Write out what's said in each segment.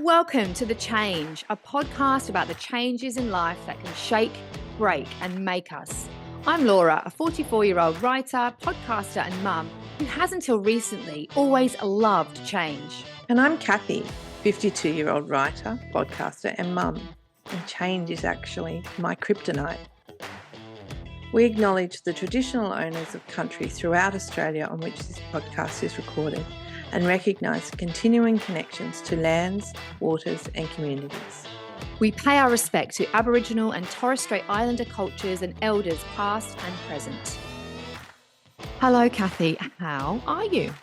Welcome to The Change, a podcast about the changes in life that can shake, break, and make us. I'm Laura, a 44-year-old writer, podcaster, and mum who has until recently always loved change. And I'm Kathy, 52-year-old writer, podcaster, and mum. And change is actually my kryptonite. We acknowledge the traditional owners of country throughout Australia on which this podcast is recorded and recognise the continuing connections to lands, waters and communities. We pay our respect to Aboriginal and Torres Strait Islander cultures and elders past and present. Hello, Kathy. How are you?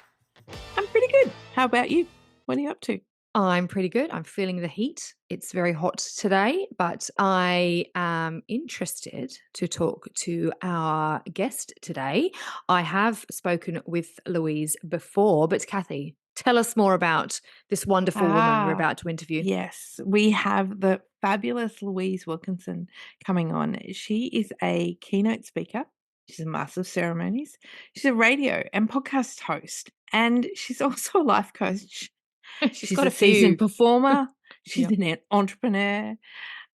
I'm pretty good. How about you? What are you up to? I'm pretty good. I'm feeling the heat. It's very hot today, but I am interested to talk to our guest today. I have spoken with Louise before, but Kathy, tell us more about this wonderful woman we're about to interview. Yes, we have the fabulous Louise Wilkinson coming on. She is a keynote speaker. She's a master of ceremonies. She's a radio and podcast host, and she's also a life coach. She's got a seasoned few. performer. She's Yep. an entrepreneur.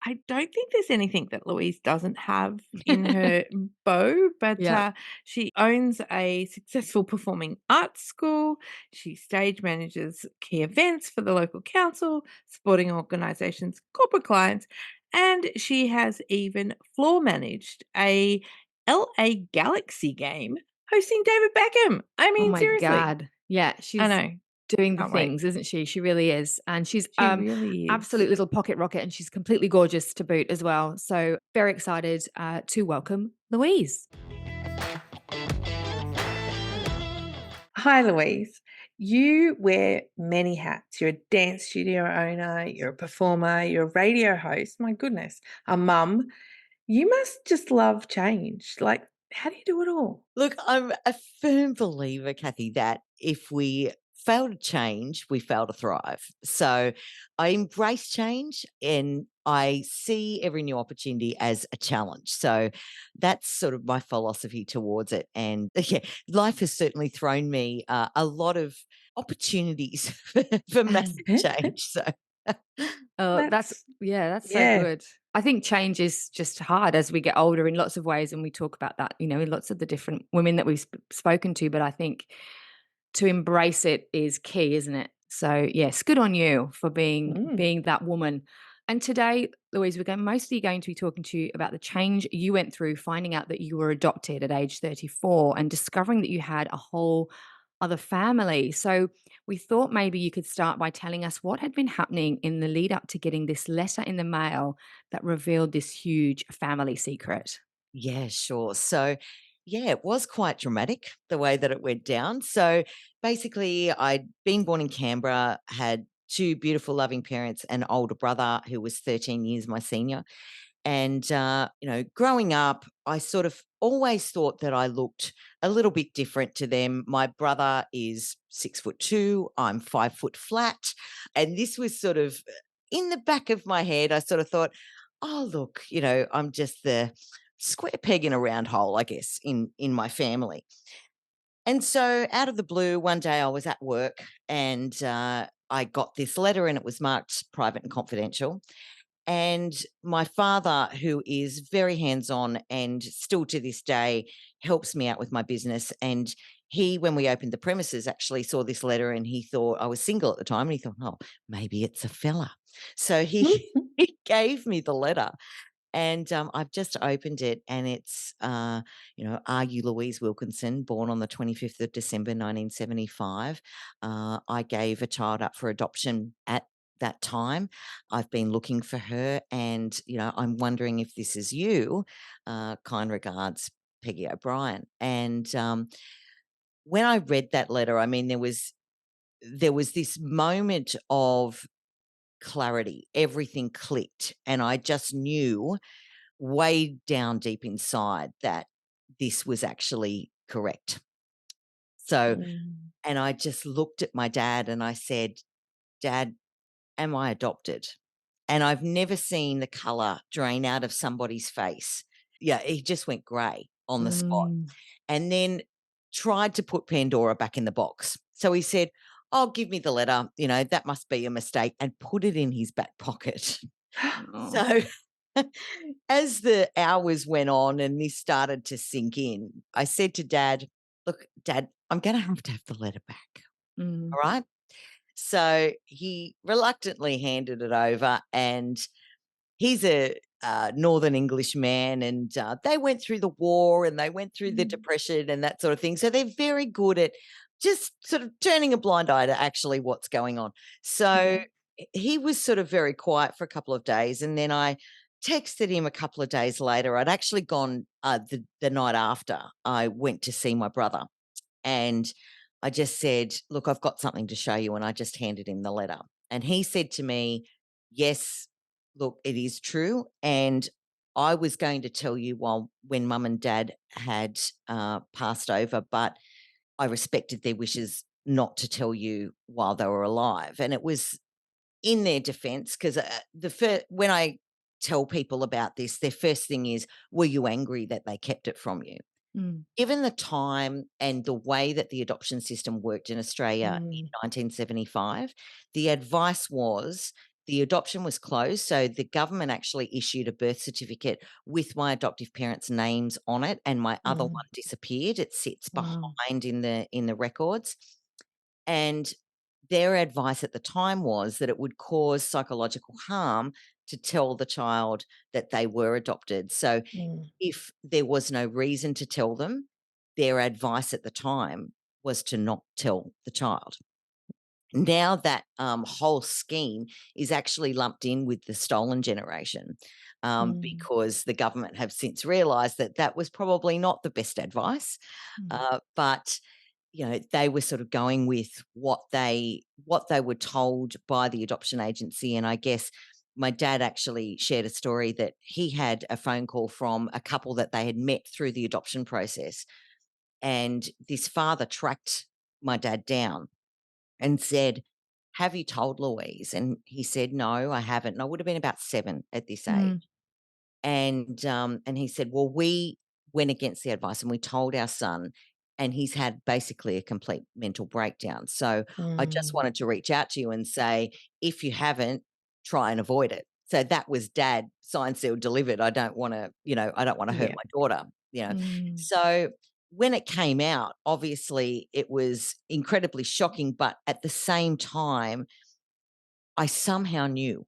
I don't think there's anything that Louise doesn't have in her bow, but Yeah. she owns a successful performing arts school. She stage manages key events for the local council, sporting organisations, corporate clients, and she has even floor managed a LA Galaxy game hosting David Beckham. I Oh mean, my seriously. God. Yeah, I she's know. doing the Can't wait. things, isn't she? She really is. And she's She really is. absolute little pocket rocket, and she's completely gorgeous to boot as well. So very excited to welcome Louise. Hi, Louise. You wear many hats. You're a dance studio owner, you're a performer, you're a radio host. My goodness, a mum. You must just love change. Like, how do you do it all? Look, I'm a firm believer, Kathy, that if we fail to change, we fail to thrive. So I embrace change and I see every new opportunity as a challenge. So that's sort of my philosophy towards it. And yeah, life has certainly thrown me a lot of opportunities for massive change. So Oh, that's so yeah. good. I think change is just hard as we get older in lots of ways, and we talk about that, in lots of the different women that we've spoken to. But I think to embrace it is key, isn't it? So yes, good on you for being that woman. And today, Louise, we're mostly going to be talking to you about the change you went through, finding out that you were adopted at age 34 and discovering that you had a whole other family. So we thought maybe you could start by telling us what had been happening in the lead up to getting this letter in the mail that revealed this huge family secret. yeah, sure. So, yeah, it was quite dramatic the way that it went down. So, basically, I'd been born in Canberra, had two beautiful, loving parents, an older brother who was 13 years my senior. And, growing up, I sort of always thought that I looked a little bit different to them. My brother is 6'2", I'm 5 foot flat. And this was sort of in the back of my head. I sort of thought, oh, look, I'm just the square peg in a round hole, I guess, in my family. And so out of the blue, one day I was at work and I got this letter and it was marked private and confidential. And my father, who is very hands-on and still to this day helps me out with my business. And he, when we opened the premises, actually saw this letter and he thought I was single at the time. And he thought, oh, maybe it's a fella. So he gave me the letter. And I've just opened it and it's, are you Louise Wilkinson, born on the 25th of December, 1975? I gave a child up for adoption at that time. I've been looking for her and, I'm wondering if this is you. Kind regards, Peggy O'Brien. And when I read that letter, I mean, there was this moment of clarity. Everything clicked. And I just knew way down deep inside that this was actually correct. So, and I just looked at my dad and I said, Dad, am I adopted? And I've never seen the color drain out of somebody's face. Yeah, he just went grey on the spot. And then tried to put Pandora back in the box. So he said, "Oh, give me the letter, that must be a mistake," and put it in his back pocket. Oh. So, as the hours went on and this started to sink in, I said to Dad, "Look, Dad, I'm gonna have to have the letter back, Mm. all right?" So, he reluctantly handed it over, and he's a Northern English man, and they went through the war and they went through the Mm. depression and that sort of thing. So they're very good at just sort of turning a blind eye to actually what's going on. So Yeah. he was sort of very quiet for a couple of days, and then I texted him a couple of days later. I'd actually gone the night after I went to see my brother, and I just said, "Look, I've got something to show you." And I just handed him the letter. And he said to me, "Yes, look, it is true. And I was going to tell you when mum and dad had passed over, but I respected their wishes not to tell you while they were alive." And it was in their defense, because when I tell people about this, their first thing is, "Were you angry that they kept it from you?" Mm. Given the time and the way that the adoption system worked in Australia in Mm. 1975, the advice was the adoption was closed. So the government actually issued a birth certificate with my adoptive parents' names on it, and my other Mm. one disappeared. It sits Wow. behind in the records. And their advice at the time was that it would cause psychological harm to tell the child that they were adopted. So Mm. if there was no reason to tell them, their advice at the time was to not tell the child. Now that whole scheme is actually lumped in with the stolen generation, Mm. because the government have since realised that that was probably not the best advice, Mm. but they were sort of going with what they were told by the adoption agency. And I guess my dad actually shared a story that he had a phone call from a couple that they had met through the adoption process, and this father tracked my dad down and said, "Have you told Louise?" And he said, "No, I haven't." And I would have been about 7 at this age. Mm. And he said, "Well, we went against the advice and we told our son, and he's had basically a complete mental breakdown. So I just Mm. wanted to reach out to you and say, if you haven't, try and avoid it." So that was Dad, signed, sealed, delivered. I don't want to hurt Yeah. my daughter. Mm. So when it came out, obviously it was incredibly shocking, but at the same time, I somehow knew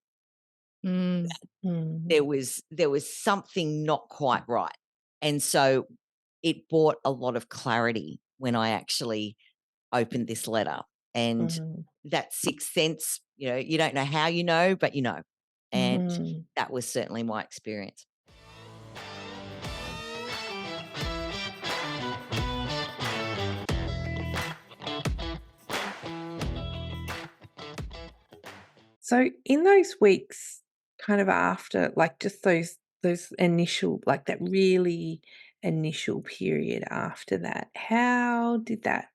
Mm. Mm. there was something not quite right. And so it brought a lot of clarity when I actually opened this letter. And Mm. that sixth sense, you don't know how you know, but you know. And Mm. that was certainly my experience. So in those weeks, kind of after, like just those initial, like that really initial period after that, how did that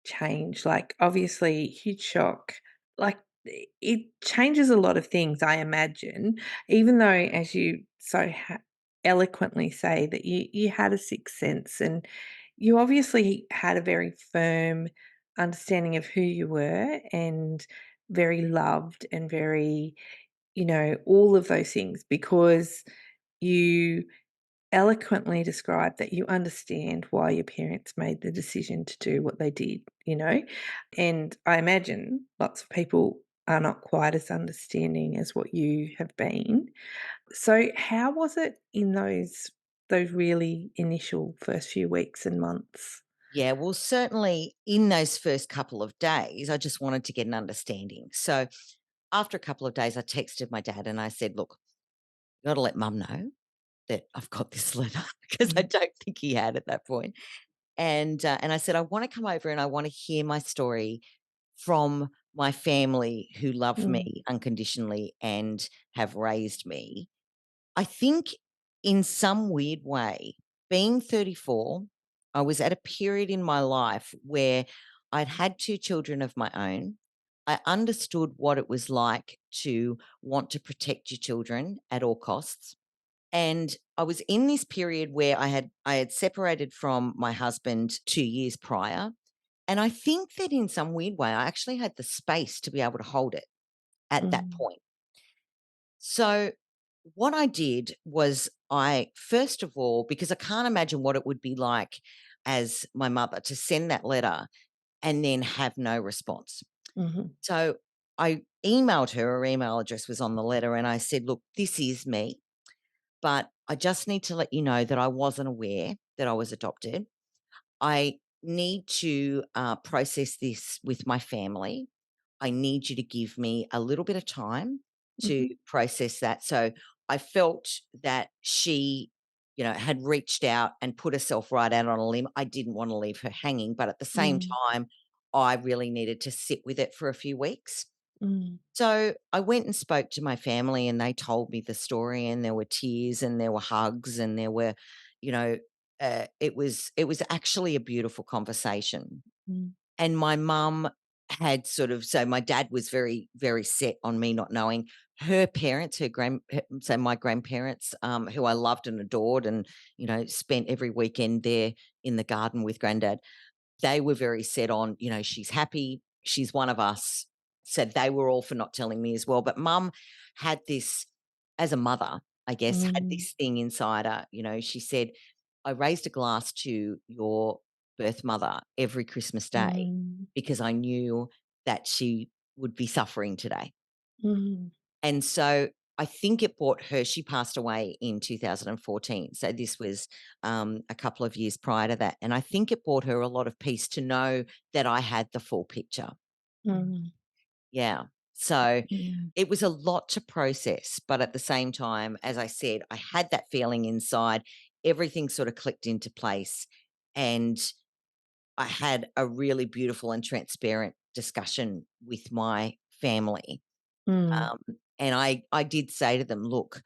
change? Like obviously huge shock. Like it changes a lot of things, I imagine, even though as you so eloquently say that you had a sixth sense and you obviously had a very firm understanding of who you were and very loved and very, all of those things because you eloquently described that you understand why your parents made the decision to do what they did. And I imagine lots of people are not quite as understanding as what you have been. So how was it in those really initial first few weeks and months? Yeah, well, certainly in those first couple of days, I just wanted to get an understanding. So after a couple of days, I texted my dad and I said, "Look, you got to let mum know that I've got this letter," because I Mhm. don't think he had at that point. And I said, "I want to come over and I want to hear my story from my family who love Mm. me unconditionally and have raised me." I think in some weird way, being 34, I was at a period in my life where I'd had 2 children of my own. I understood what it was like to want to protect your children at all costs. And I was in this period where I had separated from my husband 2 years prior, And I think that in some weird way, I actually had the space to be able to hold it at that Mm. point. So what I did was I, first of all, because I can't imagine what it would be like as my mother to send that letter and then have no response. Mhm. So I emailed her, her email address was on the letter, and I said, look, this is me, but I just need to let you know that I wasn't aware that I was adopted. I need to process this with my family. I need you to give me a little bit of time to Mhm. process that. So I felt that she, had reached out and put herself right out on a limb. I didn't want to leave her hanging, but at the same Mm. time, I really needed to sit with it for a few weeks. Mm. So I went and spoke to my family and they told me the story, and there were tears and there were hugs and there were, you know, it was actually a beautiful conversation. Mm. And my mum had so my dad was very, very set on me not knowing. Her parents, so my grandparents, who I loved and adored and, spent every weekend there in the garden with granddad, they were very set on, she's happy, she's one of us. So they were all for not telling me as well. But mum had this, as a mother, I guess, had Mm. this thing inside her. She said, I raised a glass to your birth mother every Christmas Day Mm. because I knew that she would be suffering today. Mm. And so I think it brought her, she passed away in 2014. So this was a couple of years prior to that. And I think it brought her a lot of peace to know that I had the full picture. Mm. Yeah. So Yeah. it was a lot to process. But at the same time, as I said, I had that feeling inside. Everything sort of clicked into place. And I had a really beautiful and transparent discussion with my family. Mm. And I did say to them, look,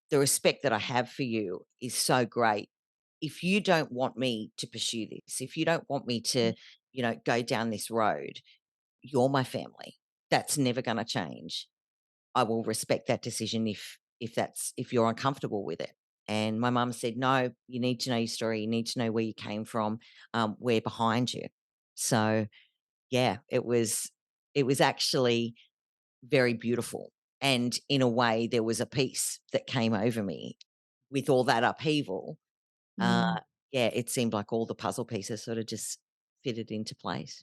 the respect that I have for you is so great. If you don't want me to pursue this, if you don't want me to, go down this road, you're my family. That's never going to change. I will respect that decision if you're uncomfortable with it. And my mum said, no, you need to know your story. You need to know where you came from. We're behind you. So yeah, it was actually very beautiful. And in a way, there was a peace that came over me with all that upheaval. Uh, Mm. yeah, it seemed like all the puzzle pieces sort of just fitted into place.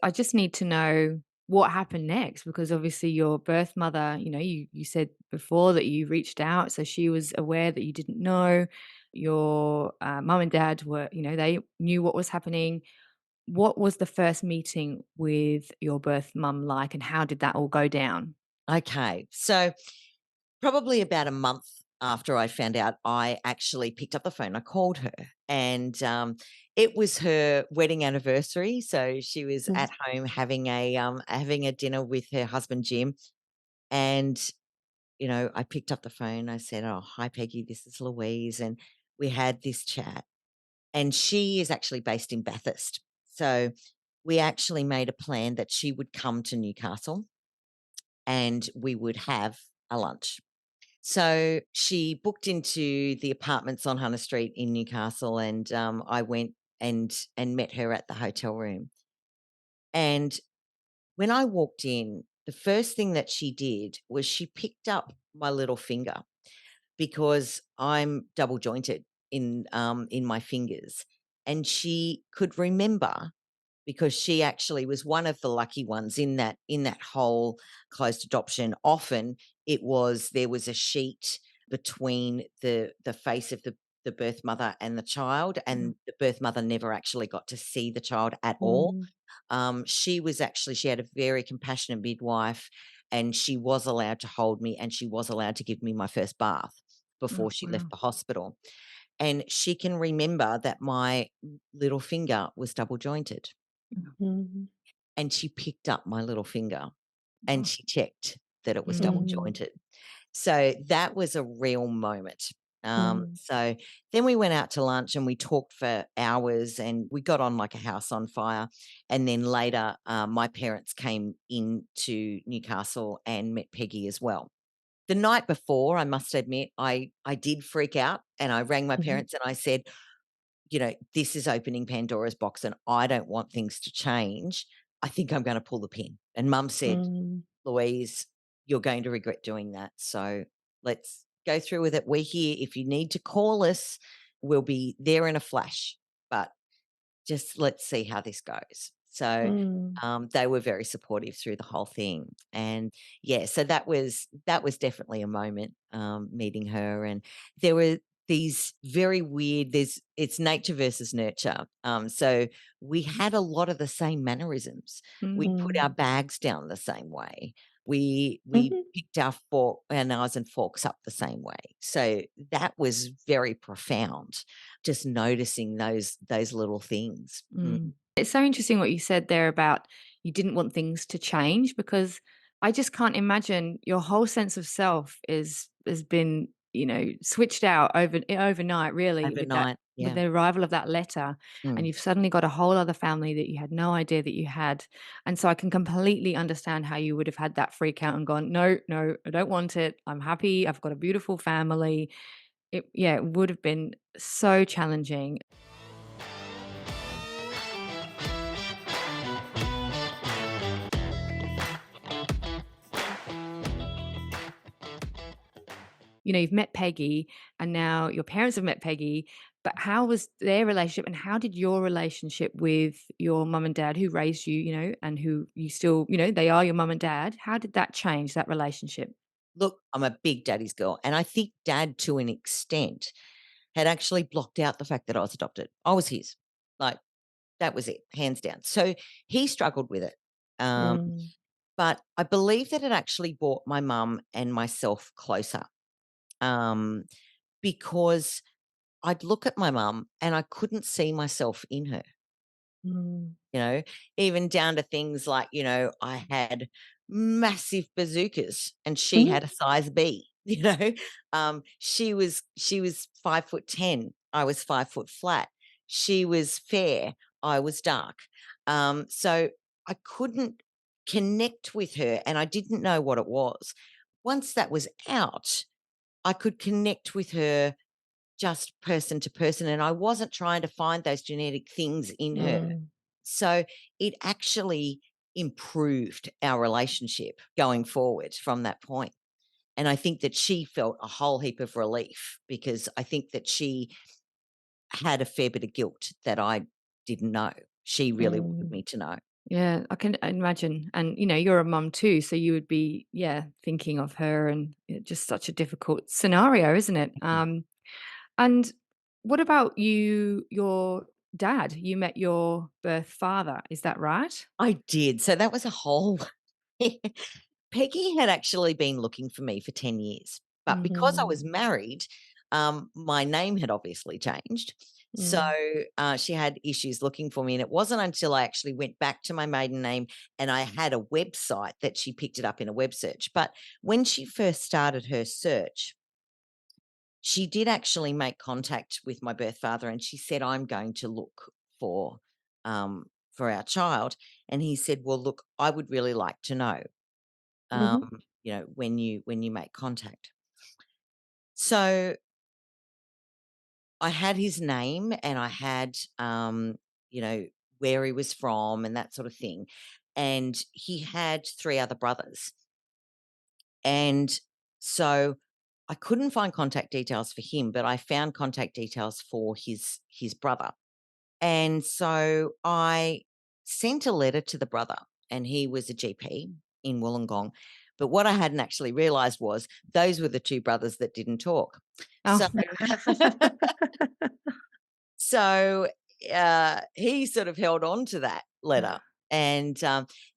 I just need to know what happened next, because obviously your birth mother, you said before that you reached out, so she was aware that you didn't know. Your mum and dad were, they knew what was happening. What was the first meeting with your birth mum like, and how did that all go down? Okay, so probably about a month after I found out, I actually picked up the phone. I called her, and it was her wedding anniversary. So she was Mm. at home having a dinner with her husband Jim, and I picked up the phone. I said, "Oh, hi Peggy, this is Louise," and we had this chat. And she is actually based in Bathurst, so we actually made a plan that she would come to Newcastle, and we would have a lunch. So she booked into the apartments on Hunter Street in Newcastle, and I went and met her at the hotel room. And when I walked in, the first thing that she did was she picked up my little finger, because I'm double jointed in my fingers, and she could remember, because she actually was one of the lucky ones in that whole closed adoption. Often there was a sheet between the face of the birth mother and the child, Mm. and the birth mother never actually got to see the child at all. Mm. She had a very compassionate midwife, and she was allowed to hold me, and she was allowed to give me my first bath Oh, before she left wow. the hospital. And she can remember that my little finger was double jointed, Mm. and she picked up my little finger and Oh. she checked that it was double Mm. jointed. So that was a real moment. Mm. So then we went out to lunch and we talked for hours, and we got on like a house on fire. And then later, my parents came into Newcastle and met Peggy as well. The night before, I must admit, I did freak out, and I rang my Mhm. parents and I said, this is opening Pandora's box and I don't want things to change. I think I'm going to pull the pin. And Mum said, Mm. Louise, you're going to regret doing that. So let's go through with it. We're here. If you need to call us, we'll be there in a flash. But just let's see how this goes. So Mm. they were very supportive through the whole thing. And yeah, so that was definitely a moment, meeting her. And there were these very weird, it's nature versus nurture. So we had a lot of the same mannerisms. We put our Mm. bags down the same way. We Mhm. picked our knives and forks up the same way. So that was very profound, just noticing those little things. Mm. It's so interesting what you said there about you didn't want things to change, because I just can't imagine your whole sense of self has been, switched out overnight, really, Overnight, with yeah. the arrival of that letter, and Mm. you've suddenly got a whole other family that you had no idea that you had. And so I can completely understand how you would have had that freak out and gone, no, no, I don't want it. I'm happy. I've got a beautiful family. It would have been so challenging. You've met Peggy and now your parents have met Peggy, but how was their relationship and how did your relationship with your mum and dad who raised you, and who you still, they are your mum and dad. How did that change that relationship? Look, I'm a big daddy's girl, and I think dad, to an extent, had actually blocked out the fact that I was adopted. I was his. Like, that was it, hands down. So he struggled with it. Um, Mm. but I believe that it actually brought my mum and myself closer, um, because I'd look at my mum and I couldn't see myself in her. Mm. you know, even down to things like, I had massive bazookas and she Mhm. had a size B, she was 5'10", I was 5 foot flat. She was fair, I was dark. So I couldn't connect with her and I didn't know what it was. Once that was out, I could connect with her just person to person, and I wasn't trying to find those genetic things in her. Mm. So it actually improved our relationship going forward from that point. And I think that she felt a whole heap of relief because I think that she had a fair bit of guilt that I didn't know. She really wanted Mm. me to know. Yeah, I can imagine. And, you're a mum too. So you would be, yeah, thinking of her, and just such a difficult scenario, isn't it? Mm. And what about your dad? You met your birth father. Is that right? I did. So that was a whole Peggy had actually been looking for me for 10 years, but because I Mhm. was married, my name had obviously changed. So Mm. she had issues looking for me. And it wasn't until I actually went back to my maiden name and I had a website that she picked it up in a web search. But when she first started her search, she did actually make contact with my birth father and she said, I'm going to look for for our child. And he said, well, look, I would really like to know, Mhm. when you make contact. So I had his name and I had, you know, where he was from and that sort of thing. And he had 3 other brothers. And so I couldn't find contact details for him, but I found contact details for his brother. And so I sent a letter to the brother, and he was a GP in Wollongong. But what I hadn't actually realized was those were the 2 brothers that didn't talk. Oh, So so, he sort of held on to that letter, and,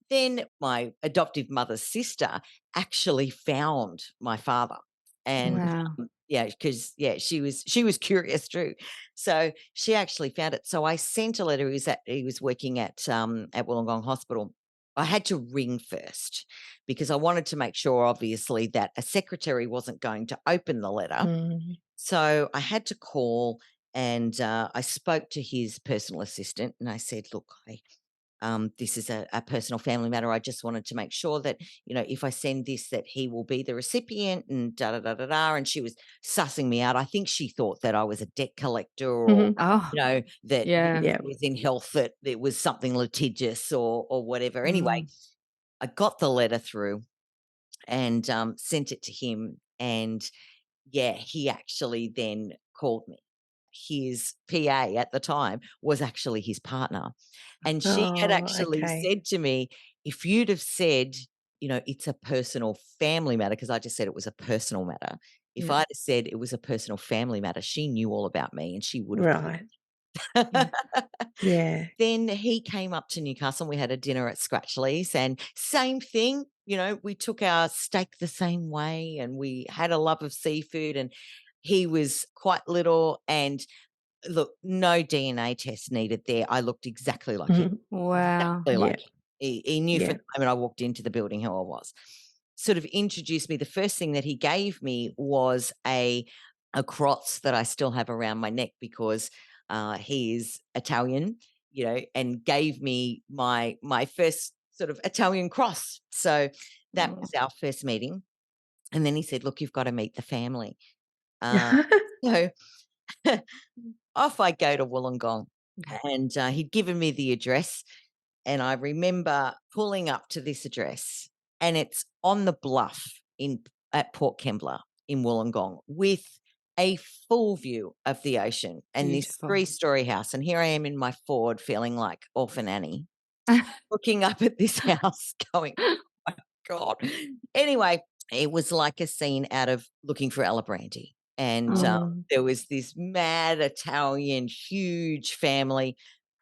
then my adoptive mother's sister actually found my father, and, wow. yeah, because yeah, she was curious too. So she actually found it. So I sent a letter. He was working at Wollongong Hospital. I had to ring first because I wanted to make sure, obviously, that a secretary wasn't going to open the letter. Mm. So I had to call and I spoke to his personal assistant and I said, look, this is a personal family matter. I just wanted to make sure that, if I send this, that he will be the recipient and da da da da da. And she was sussing me out. I think she thought that I was a debt collector or, Mhm. Oh, that yeah. because Yeah. I was in health, that it was something litigious or whatever. Anyway, Mm. I got the letter through and sent it to him. And yeah, he actually then called me. His PA at the time was actually his partner. And she had Oh, actually okay. said to me, if you'd have said, it's a personal family matter, because I just said it was a personal matter. If Yeah. I'd have said it was a personal family matter, she knew all about me and she would have Right. Yeah. Yeah. Then he came up to Newcastle and we had a dinner at Scratchley's, and same thing, we took our steak the same way and we had a love of seafood, and he was quite little, and look, no DNA test needed there. I looked exactly like him, Mhm. Wow. exactly Yeah. like him. He knew from Yeah. the moment I walked into the building who I was. Sort of introduced me. The first thing that he gave me was a cross that I still have around my neck because he is Italian, and gave me my first sort of Italian cross. So that Oh. was our first meeting. And then he said, "Look, you've got to meet the family." Uh, so off I go to Wollongong, and he'd given me the address, and I remember pulling up to this address, and it's on the bluff in at Port Kembla in Wollongong with a full view of the ocean and this Beautiful. three-story house. And here I am in my Ford feeling like Orphan Annie, looking up at this house going, "Oh my God." Anyway, it was like a scene out of Looking for Ella Brandy. And Oh. Mm. there was this mad Italian, huge family.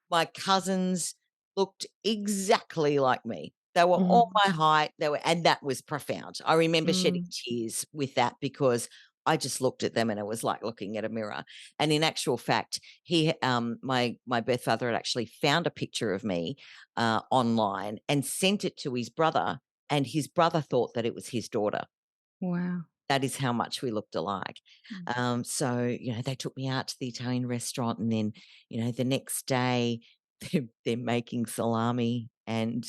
My cousins looked exactly like me. They were all Mhm. my height. And that was profound. I remember shedding Mm. tears with that because I just looked at them and it was like looking at a mirror. And in actual fact, my birth father had actually found a picture of me online and sent it to his brother, and his brother thought that it was his daughter. Wow. That is how much we looked alike. Mm. So, they took me out to the Italian restaurant, and then, the next day they're making salami and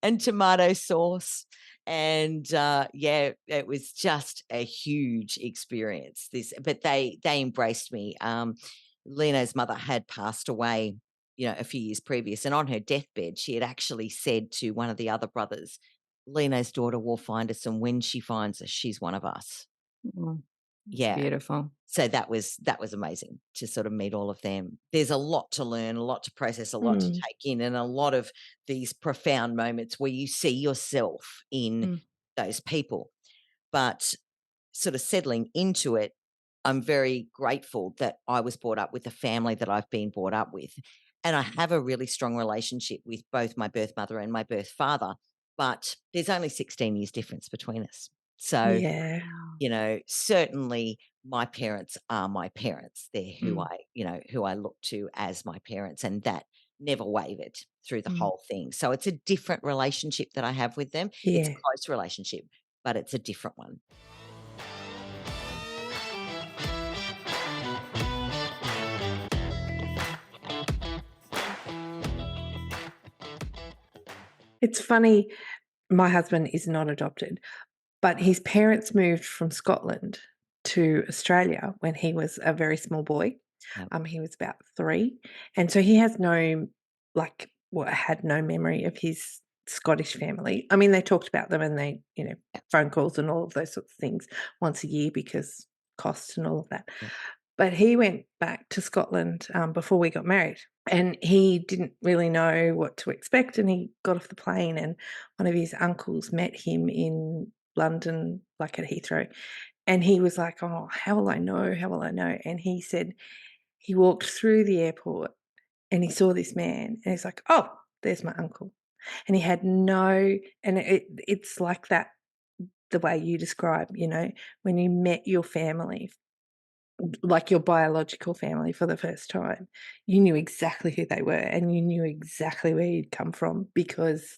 and tomato sauce. And yeah, it was just a huge experience. But they embraced me. Leno's mother had passed away, a few years previous, and on her deathbed, she had actually said to one of the other brothers, Leno's daughter will find us, and when she finds us, she's one of us. Oh, it's Yeah. beautiful. So that was amazing to sort of meet all of them. There's a lot to learn, a lot to process, a lot to Mm. take in, and a lot of these profound moments where you see yourself in Mm. those people. But sort of settling into it, I'm very grateful that I was brought up with the family that I've been brought up with. And I have a really strong relationship with both my birth mother and my birth father, but there's only 16 years difference between us. So, Yeah. Wow. certainly my parents are my parents. They're who Mm. I look to as my parents, and that never wavered through the Mm. whole thing. So it's a different relationship that I have with them. It's a Yeah. close relationship, but it's a different one. It's funny, my husband is not adopted, but his parents moved from Scotland to Australia when he was a very small boy. Yeah. He was about 3, and so he has no, like, well, had no memory of his Scottish family. I mean, they talked about them and they, phone calls and all of those sorts of things once a year because costs and all of that. Yeah. But he went back to Scotland, before we got married, and he didn't really know what to expect, and he got off the plane, and one of his uncles met him in London, like, at Heathrow, and he was like, "Oh, how will I know? How will I know?" And he said he walked through the airport and he saw this man, and he's like, "Oh, there's my uncle." And he had no, and it's like that, the way you describe, when you met your family, like your biological family for the first time, you knew exactly who they were and you knew exactly where you'd come from because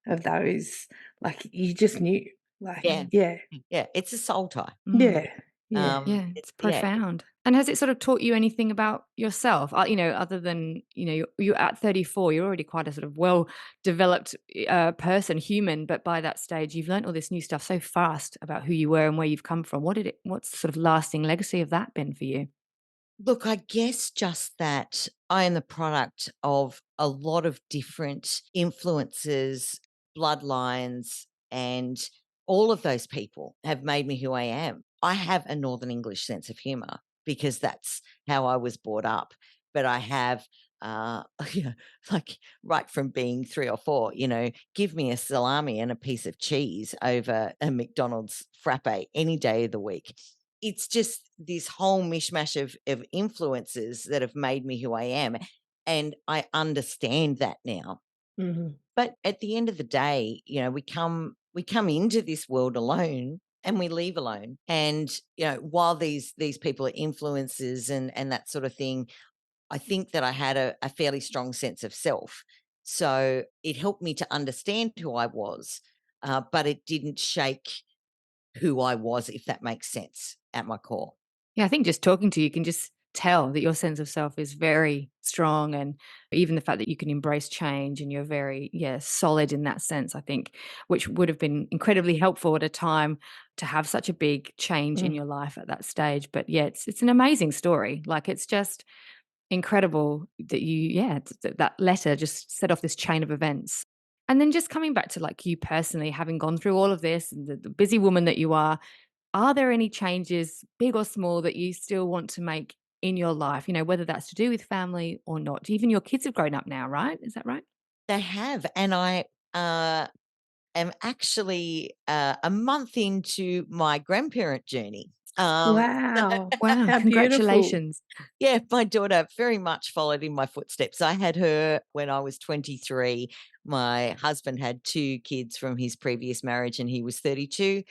of those, like, you just knew, like, Yeah. Mm. yeah, Yeah, it's a soul tie. Mm. yeah, Yeah. Yeah, it's Yeah. profound. And has it sort of taught you anything about yourself? Other than, you're at 34, you're already quite a sort of well-developed person, human, but by that stage, you've learned all this new stuff so fast about who you were and where you've come from. What's the sort of lasting legacy of that been for you? Look, I guess just that I am the product of a lot of different influences, bloodlines, and all of those people have made me who I am. I have a Northern English sense of humor because that's how I was brought up. But I have, yeah, like right from being 3 or 4, give me a salami and a piece of cheese over a McDonald's frappe any day of the week. It's just this whole mishmash of influences that have made me who I am, and I understand that now. Mhm. But at the end of the day, we come into this world alone and we leave alone. And while these people are influences and that sort of thing, I think that I had a fairly strong sense of self. So it helped me to understand who I was, but it didn't shake who I was, if that makes sense, at my core. Yeah, I think just talking to you can just tell that your sense of self is very strong, and even the fact that you can embrace change and you're very, yeah, solid in that sense, I think, which would have been incredibly helpful at a time to have such a big change in Mm. your life at that stage. But yeah, it's an amazing story. Like, it's just incredible that that letter just set off this chain of events. And then just coming back to, like, you personally having gone through all of this and the busy woman that you are there any changes, big or small, that you still want to make in your life? Whether that's to do with family or not. Even your kids have grown up now, right? Is that right? They have, and I, am actually, a month into my grandparent journey. Wow. Wow, How beautiful. congratulations. Yeah, my daughter very much followed in my footsteps. I had her when I was 23. My husband had 2 kids from his previous marriage, and he was 32.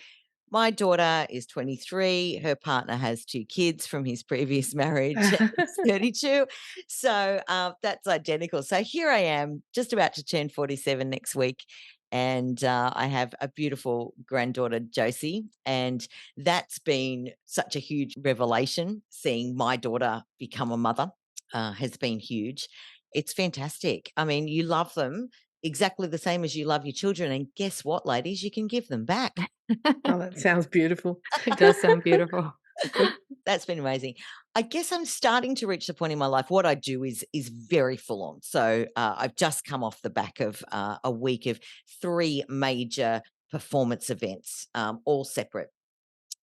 My daughter is 23. Her partner has 2 kids from his previous marriage. And he's 32. So that's identical. So here I am, just about to turn 47 next week. And I have a beautiful granddaughter, Josie. And that's been such a huge revelation. Seeing my daughter become a mother has been huge. It's fantastic. I mean, you love them exactly the same as you love your children. And guess what, ladies? You can give them back. Oh, that sounds beautiful. It does sound beautiful. That's been amazing. I guess I'm starting to reach the point in my life. What I do is very full on. So I've just come off the back of a week of 3 major performance events, all separate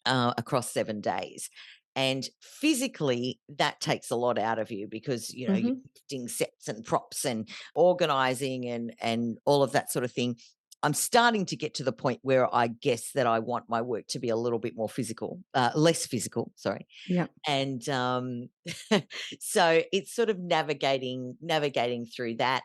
across 7 days. And physically, that takes a lot out of you because you're Mhm. lifting sets and props and organizing and all of that sort of thing. I'm starting to get to the point where I guess that I want my work to be a little bit more physical, less physical. Sorry, Yeah. and so it's sort of navigating through that,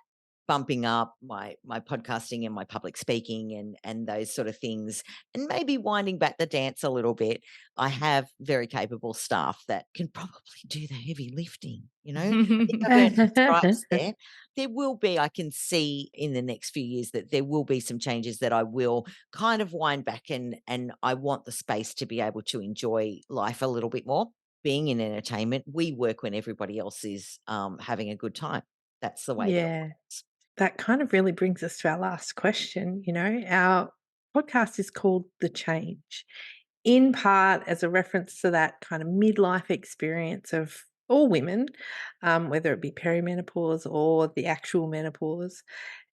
bumping up my podcasting and my public speaking and those sort of things, and maybe winding back the dance a little bit. I have very capable staff that can probably do the heavy lifting. I think I've earned my stripes there. There will be, I can see in the next few years that there will be some changes that I will kind of wind back, and I want the space to be able to enjoy life a little bit more. Being in entertainment, we work when everybody else is having a good time. That's the way that it Yeah. works. That kind of really brings us to our last question. Our podcast is called The Change, in part as a reference to that kind of midlife experience of all women, whether it be perimenopause or the actual menopause.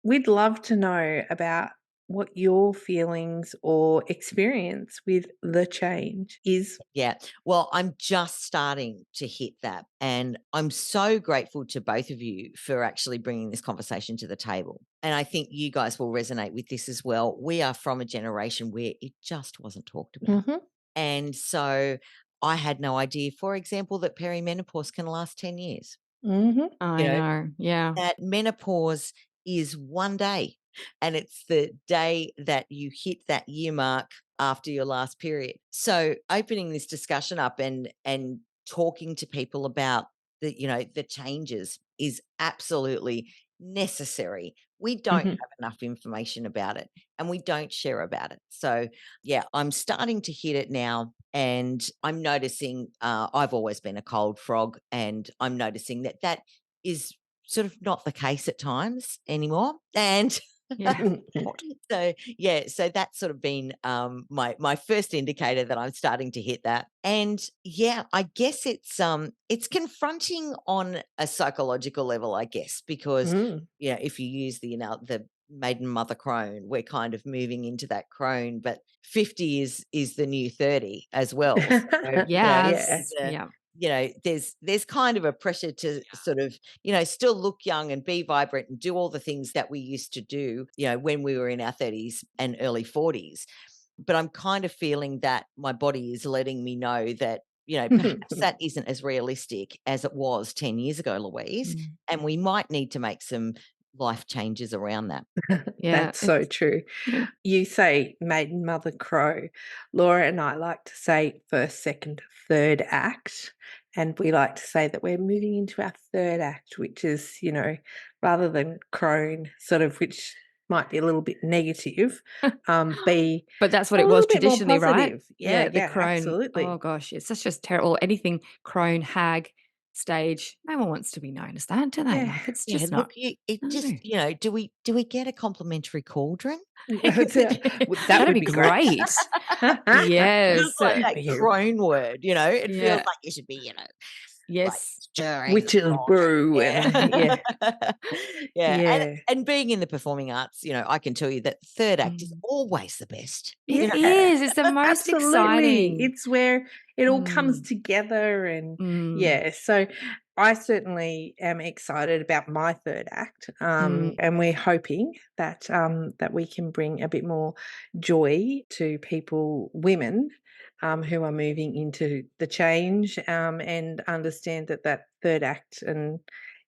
We'd love to know about what your feelings or experience with the change is. Yeah. Well, I'm just starting to hit that. And I'm so grateful to both of you for actually bringing this conversation to the table. And I think you guys will resonate with this as well. We are from a generation where it just wasn't talked about. Mhm, And so I had no idea, for example, that perimenopause can last 10 years. mhm. You I know, know. Yeah. that menopause is one day, and it's the day that you hit that year mark after your last period. So opening this discussion up and talking to people about the changes is absolutely necessary. We don't Mhm. have enough information about it and we don't share about it. So, yeah, I'm starting to hit it now. And I'm noticing I've always been a cold frog, and I'm noticing that that is sort of not the case at times anymore. And Yeah. so yeah, so that's sort of been my first indicator that I'm starting to hit that. And yeah, I guess it's confronting on a psychological level, I guess, because Mm. if you use the maiden mother crone, we're kind of moving into that crone, but 50 is the new 30 as well. So, Yeah. Yes. Yeah. there's kind of a pressure to sort of, still look young and be vibrant and do all the things that we used to do, when we were in our 30s and early 40s. But I'm kind of feeling that my body is letting me know that, perhaps that isn't as realistic as it was 10 years ago, Louise. Mm. And we might need to make some life changes around that. Yeah. That's so true. Yeah. You say maiden mother crow. Laura and I like to say first, second, third act. And we like to say that we're moving into our third act, which is, rather than crone, sort of, which might be a little bit negative, be But that's what a it was little bit more traditionally, right? positive. Yeah, Yeah, the yeah, crone. Oh absolutely. gosh, it's such a terrible anything crone, hag, stage. No one wants to be known as that, do they? Yeah. Like it's Yeah, just look, not. it just, No. do we get a complimentary cauldron? Is Yeah, that That'd would be be great. great. Yes. Just like that Yeah. crone word, it feels Yeah. like you should be, like Yes. stirring some Witch's brew morning. and yeah, Yeah. Yeah, and yeah. and being in the performing arts, I can tell you that third act is Mm. always the best. It Yeah, is. It's the most absolutely. exciting. It's where it all comes Mm. together and Mm. yeah, so I certainly am excited about my third act. Mm. And we're hoping that that we can bring a bit more joy to people, women, who are moving into the change, and understand that that third act and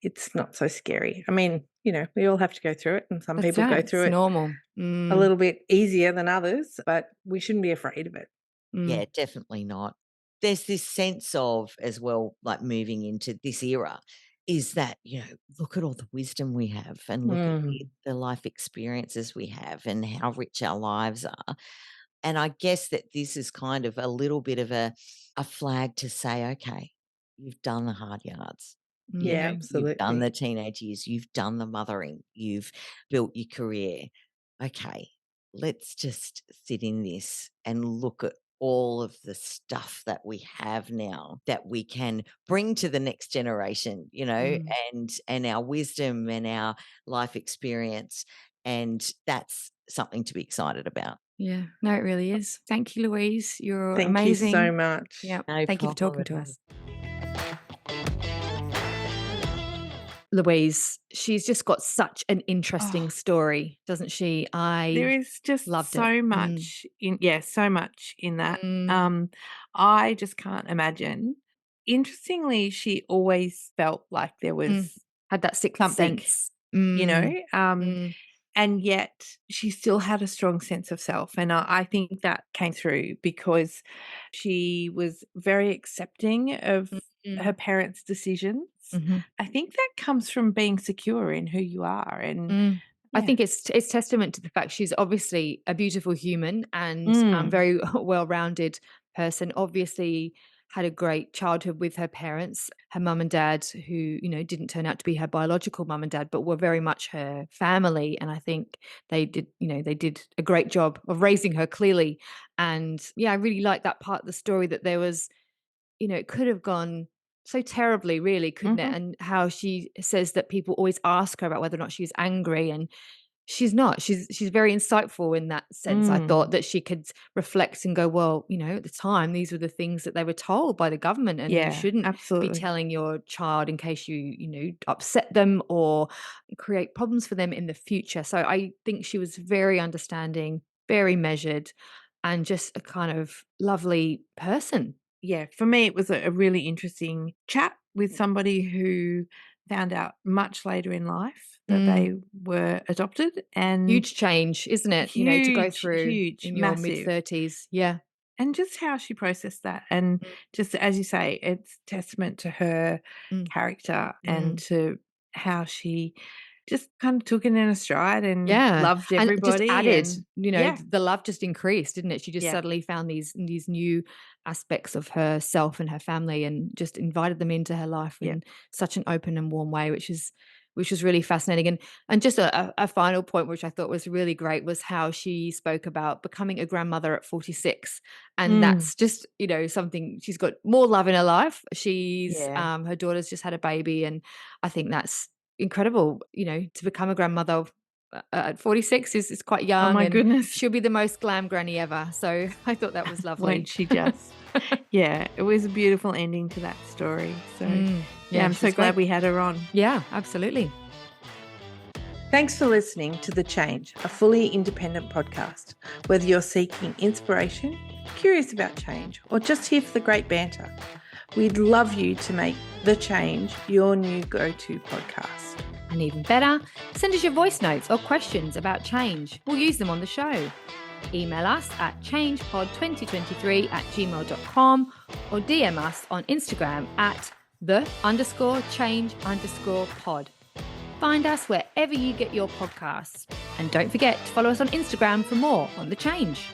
it's not so scary. I mean, we all have to go through it and some That's people right. go It's through it normal. a Mm. little bit easier than others, but we shouldn't be afraid of it. Yeah, Mm. definitely not. There's this sense of, as well, like moving into this era, is that, look at all the wisdom we have and look at the, Mm. the life experiences we have and how rich our lives are. And I guess that this is kind of a little bit of a flag to say, okay, you've done the hard yards. Yeah, You've done absolutely. the teenage years, you've done the mothering, you've built your career. Okay, let's just sit in this and look at all of the stuff that we have now that we can bring to the next generation, Mm. and our wisdom and our life experience. And that's something to be excited about. Yeah. No, it really is. Thank you, Louise. You're Thank you so amazing. much. Yeah. No Thank you for problem talking at to all. us. Louise, she's just got such an Oh, interesting story, doesn't she? there I is just loved it. so Mm. much so much in that. Mm. I just can't imagine. Interestingly, she always felt like there Mm. was Had that sixth something, sense. you know, Mm. um, Mm. and yet she still had a strong sense of self. And I think that came through because she was very accepting of her Mm. parents' decisions. Mhm. I think that comes from being secure in who you are. And Mm. I yeah. think it's testament to the fact she's obviously a beautiful human and Mm, very well-rounded person. Obviously, had a great childhood with her parents, her mum and dad, who didn't turn out to be her biological mum and dad, but were very much her family. And I think they did a great job of raising her clearly. And yeah, I really like that part of the story that there was it could have gone so terribly, really, couldn't it? mhm. And how she says that people always ask her about whether or not she's angry, and she's not. She's very insightful in that sense. I thought Mm. that she could reflect and go, well, at the time, these were the things that they were told by the government, and you Yeah, shouldn't be absolutely. telling your child in case you upset them or create problems for them in the future. So I think she was very understanding, very measured, and just a kind of lovely person. Yeah, for me, it was a really interesting chat with somebody who found out much later in life that Mm. they were adopted, and Huge change, isn't it? To go huge, through huge, in your massive. mid-30s. Yeah. And just how she processed that. And Mm. just as you say, it's testament to her Mm. character and Mm. to how she just kind of took it in a stride and Yeah. loved And just everybody. added, And the love just increased, didn't it? She just Yeah. suddenly found these new aspects of herself and her family and just invited them into her life Yeah. in such an open and warm way, which is really fascinating. And just a final point, which I thought was really great, was how she spoke about becoming a grandmother at 46. And that's just, something, she's got more love in her life. She's, Yeah. her daughter's just had a baby. And I think that's incredible, to become a grandmother at 46 is quite Oh young, my and goodness. she'll be the most glam granny ever. So I thought that was lovely. Won't she just? Yeah, it was a beautiful ending to that story. So I'm she so was glad great. we had her on. Yeah, absolutely. Thanks for listening to The Change, a fully independent podcast. Whether you're seeking inspiration, curious about change, or just here for the great banter, we'd love you to make The Change your new go-to podcast. And even better, send us your voice notes or questions about change. We'll use them on the show. Email us at changepod2023@gmail.com or DM us on Instagram at _change_pod. Find us wherever you get your podcasts. And don't forget to follow us on Instagram for more on The Change.